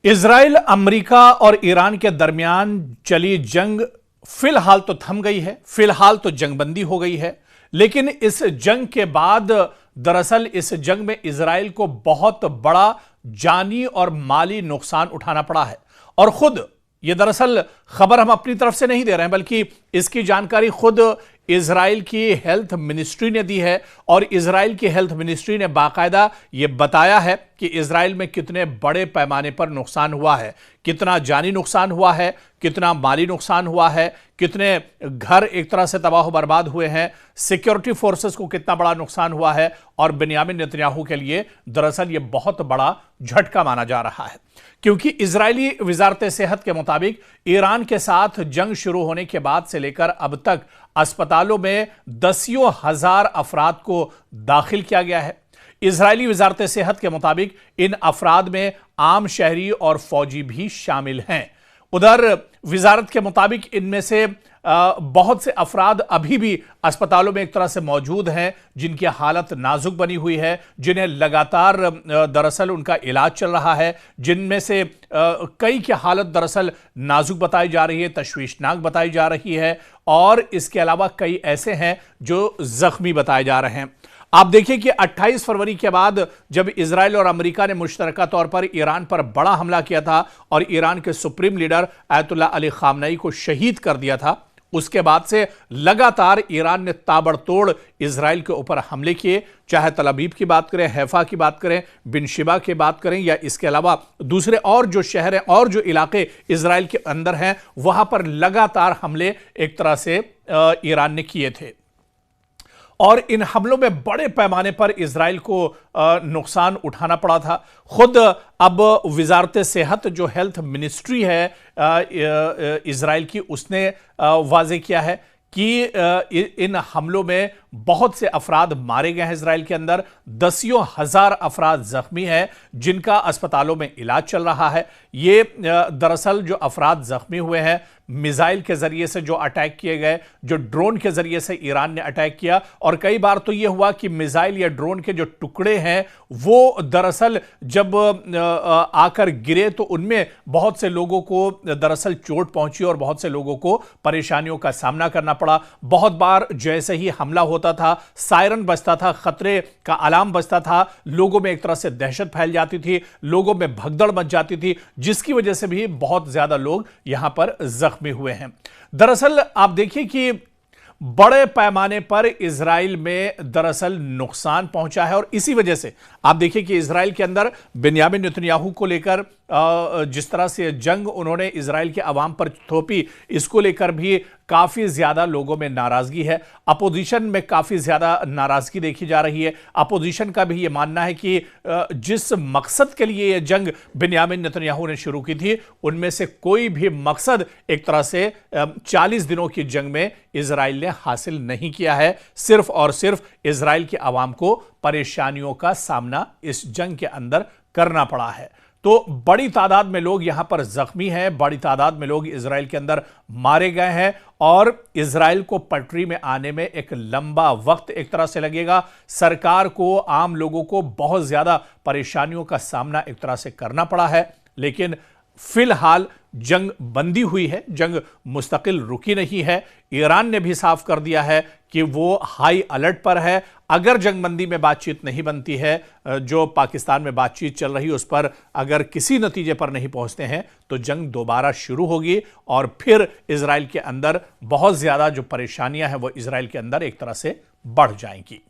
Israel, America और Iran के दरमियान चली जंग फिलहाल तो थम गई है, फिलहाल तो जंगबंदी हो गई है। लेकिन इस जंग के बाद दरअसल इस जंग में इजराइल को बहुत बड़ा जानी और माली नुकसान उठाना पड़ा है। और खुद ये दरअसल खबर हम अपनी तरफ से नहीं दे रहे हैं, बल्कि इसकी जानकारी खुद इजराइल की हेल्थ मिनिस्ट्री ने दी है। और इजराइल की हेल्थ मिनिस्ट्री ने बाकायदा ये बताया है कि इजराइल में कितने बड़े पैमाने पर नुकसान हुआ है, कितना जानी नुकसान हुआ है, कितना माली नुकसान हुआ है, कितने घर एक तरह से तबाह बर्बाद हुए हैं, सिक्योरिटी फोर्सेस को कितना बड़ा नुकसान हुआ है। और बिन्यामिन नेतन्याहू के लिए दरअसल यह बहुत बड़ा झटका माना जा रहा है, क्योंकि इजरायली वजारत सेहत के मुताबिक ईरान के साथ जंग शुरू होने के बाद से लेकर अब तक अस्पतालों में दसियों हजार अफराद को दाखिल किया गया है। इजरायली वजारत सेहत के मुताबिक इन अफराद में आम शहरी और फौजी भी शामिल हैं। उधर वजारत के मुताबिक इनमें से बहुत से अफराद अभी भी अस्पतालों में एक तरह से मौजूद हैं, जिनकी हालत नाजुक बनी हुई है, जिन्हें लगातार दरअसल उनका इलाज चल रहा है, जिनमें से कई की हालत दरअसल नाजुक बताई जा रही है, तशवीशनाक बताई जा रही है। और इसके अलावा कई ऐसे हैं जो जख्मी बताए जा रहे हैं। आप देखिए कि 28 फरवरी के बाद जब इजराइल और अमेरिका ने मुश्तरका तौर पर ईरान पर बड़ा हमला किया था और ईरान के supreme leader Ayatollah Ali Khamenei को शहीद कर दिया था, उसके बाद से लगातार ईरान ने ताबड़तोड़ इजराइल के ऊपर हमले किए। चाहे तल अवीव की बात करें, हैफा की बात करें, बिन शिबा की बात करें, या इसके अलावा दूसरे और जो शहर हैं और जो इलाके इजराइल के अंदर हैं, वहां पर लगातार हमले एक तरह से ईरान ने किए थे। और इन हमलों में बड़े पैमाने पर इजराइल को नुकसान उठाना पड़ा था। खुद अब वजारत सेहत जो हेल्थ मिनिस्ट्री है इजराइल की, उसने वाजे किया है कि इन हमलों में बहुत से अफराद मारे गए हैं इजराइल के अंदर, दसियों हजार अफराद जख्मी हैं जिनका अस्पतालों में इलाज चल रहा है। ये दरअसल जो अफराद जख्मी हुए हैं, मिसाइल के जरिए से जो अटैक किए गए, जो ड्रोन के जरिए से ईरान ने अटैक किया, और कई बार तो यह हुआ कि मिसाइल या ड्रोन के जो टुकड़े हैं वो दरअसल जब आकर गिरे तो उनमें बहुत से लोगों को दरअसल चोट पहुंची और बहुत से लोगों को परेशानियों का सामना करना पड़ा। बहुत बार जैसे ही हमला होता था, सायरन बजता था, खतरे का अलार्म बजता था, लोगों में एक तरह से दहशत फैल जाती थी, लोगों में भगदड़ मच जाती थी, जिसकी वजह से भी बहुत ज्यादा लोग यहां पर जख्मी हुए हैं। दरअसल आप देखिए कि बड़े पैमाने पर इजराइल में दरअसल नुकसान पहुंचा है। और इसी वजह से आप देखिए कि इजराइल के अंदर बिन्यामिन नेतन्याहू को लेकर जिस तरह से जंग उन्होंने इजराइल के अवाम पर थोपी, इसको लेकर भी काफी ज्यादा लोगों में नाराजगी है। अपोजिशन में काफी ज्यादा नाराजगी देखी जा रही है। अपोजिशन का भी यह मानना है कि जिस मकसद के लिए यह जंग बिन्यामिन नेतन्याहू ने शुरू की थी, उनमें से कोई भी मकसद एक तरह से 40 दिनों की जंग में इजराइल ने हासिल नहीं किया है। सिर्फ और सिर्फ इजराइल के अवाम को परेशानियों का सामना इस जंग के अंदर करना पड़ा है। तो बड़ी तादाद में लोग यहां पर जख्मी हैं, बड़ी तादाद में लोग इजराइल के अंदर मारे गए हैं, और इजराइल को पटरी में आने में एक लंबा वक्त एक तरह से लगेगा। सरकार को, आम लोगों को बहुत ज्यादा परेशानियों का सामना एक तरह से करना पड़ा है। लेकिन फिलहाल जंग बंदी हुई है, जंग मुस्तकिल रुकी नहीं है। ईरान ने भी साफ कर दिया है कि वो हाई अलर्ट पर है। अगर जंगबंदी में बातचीत नहीं बनती है, जो पाकिस्तान में बातचीत चल रही है उस पर अगर किसी नतीजे पर नहीं पहुंचते हैं, तो जंग दोबारा शुरू होगी और फिर इजराइल के अंदर बहुत ज्यादा जो परेशानियां हैं वो इजराइल के अंदर एक तरह से बढ़ जाएंगी।